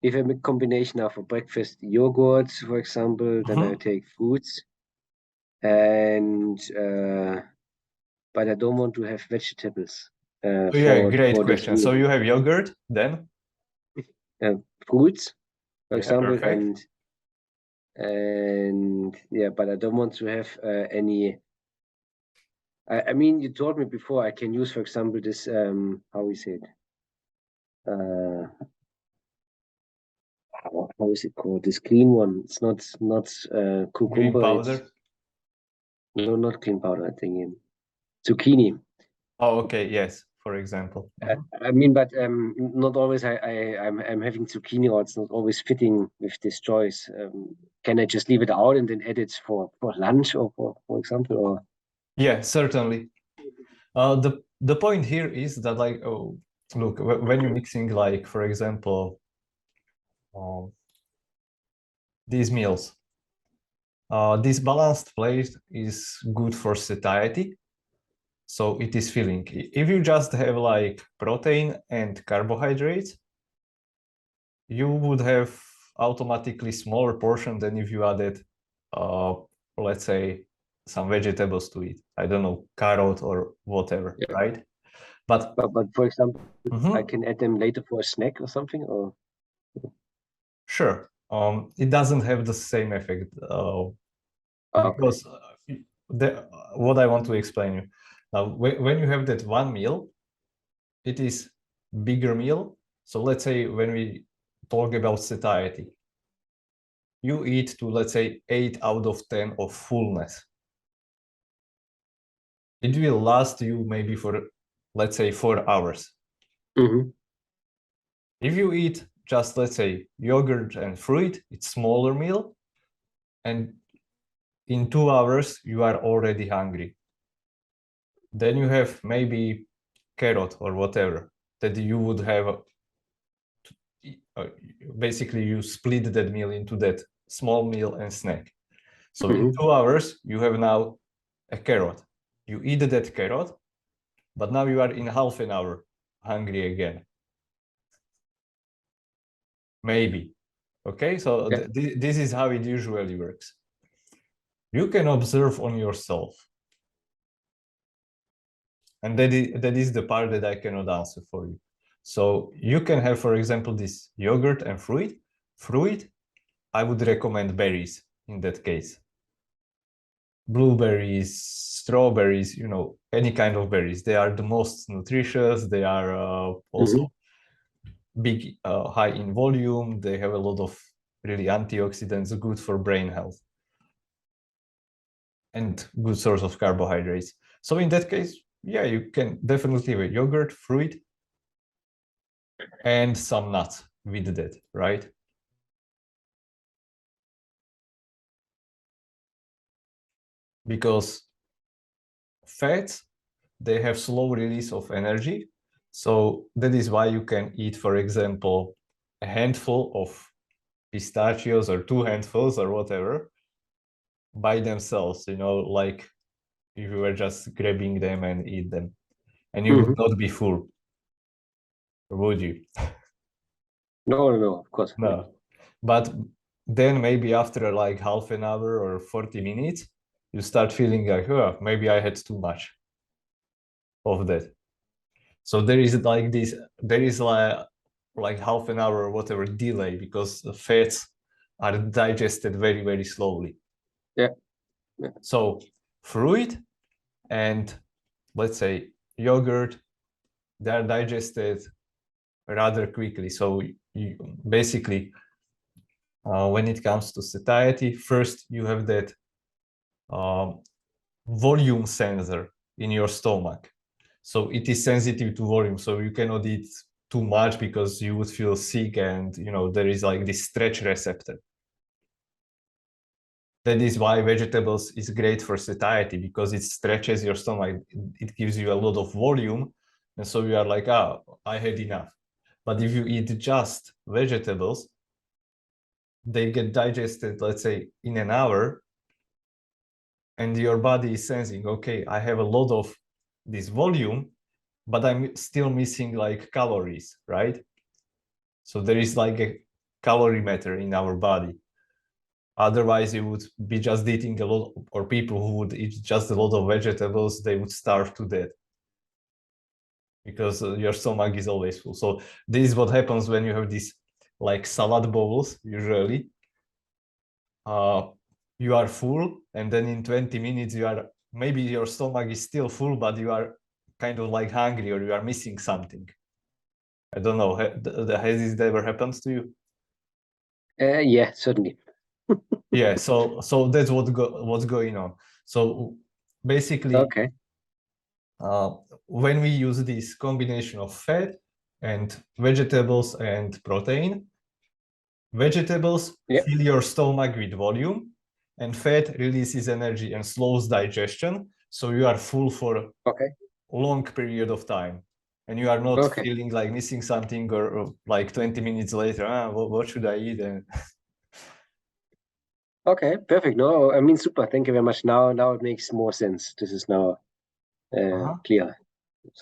if I make combination of a breakfast yogurt, for example, then I take fruits, and but I don't want to have vegetables. Yeah, great for this question. So meal. you have yogurt, then Fruits, for yeah, example, perfect. and yeah, but I don't want to have any. I mean, you told me before I can use, for example, this how is it? How is it called? This green one. It's not Green cucumber. It's powder. no, not green powder. I think zucchini. Oh, okay. Yes, for example. I mean, but not always. I'm having zucchini, or it's not always fitting with this choice. Can I just leave it out and then add it for lunch, or for example, or? Yeah, certainly. The point here is that, like, oh, look, when you're mixing, like, for example, these meals, this balanced plate is good for satiety, so it is filling. If you just have like protein and carbohydrates, you would have automatically smaller portion than if you added, let's say, some vegetables to it. I don't know, carrot or whatever, Yeah. right? But for example, I can add them later for a snack or something, or? Sure. It doesn't have the same effect because what I want to explain you. Now, when you have that one meal, it is bigger meal. So let's say when we talk about satiety, you eat to, let's say, 8 out of 10 of fullness. It will last you maybe for, let's say, 4 hours. If you eat just, let's say, yogurt and fruit, it's smaller meal, and in 2 hours you are already hungry. Then you have maybe carrot or whatever that you would have. Basically, you split that meal into that small meal and snack. So in 2 hours, you have now a carrot. You eat that carrot, but now you are in half an hour hungry again. Maybe. Okay, so this is how it usually works. You can observe on yourself. And that is the part that I cannot answer for you. So you can have, for example, this yogurt and fruit. Fruit, I would recommend berries in that case. Blueberries, strawberries, you know, any kind of berries. They are the most nutritious. They are also big, high in volume. They have a lot of really antioxidants, good for brain health, and good source of carbohydrates. So in that case, yeah, you can definitely have yogurt, fruit, and some nuts with that, right? Because fats, they have slow release of energy. So that is why you can eat, for example, a handful of pistachios or 2 handfuls or whatever by themselves, you know, like if you were just grabbing them and eat them, and you would not be full, would you? No, of course. No. But then maybe after like half an hour or 40 minutes, you start feeling like, oh, maybe I had too much of that. So there is like this, there is like half an hour or whatever delay, because the fats are digested very, very slowly. Yeah. So fruit and, let's say, yogurt, they are digested rather quickly. So you basically, when it comes to satiety, first you have that volume sensor in your stomach. So it is sensitive to volume. So you cannot eat too much because you would feel sick, and you know there is like this stretch receptor. That is why vegetables is great for satiety, because it stretches your stomach. It gives you a lot of volume, and so you are like, ah, I had enough. But if you eat just vegetables, they get digested, let's say, in an hour, and your body is sensing, okay, I have a lot of this volume, but I'm still missing like calories, right? So there is like a calorimeter in our body. Otherwise, you would be just eating a lot, or people who would eat just a lot of vegetables, they would starve to death because your stomach is always full. So this is what happens when you have these like salad bowls, usually. You are full, and then in 20 minutes, maybe your stomach is still full, but you are kind of like hungry, or you are missing something. I don't know. Has this ever happened to you? Yeah, certainly. Yeah, so that's what's going on. So basically, Okay. When we use this combination of fat and vegetables and protein, vegetables fill your stomach with volume, and fat releases energy and slows digestion, so you are full for a long period of time, and you are not feeling like missing something, or like 20 minutes later, what should I eat? Okay, perfect. No, I mean, super. Thank you very much. Now it makes more sense. This is now clear.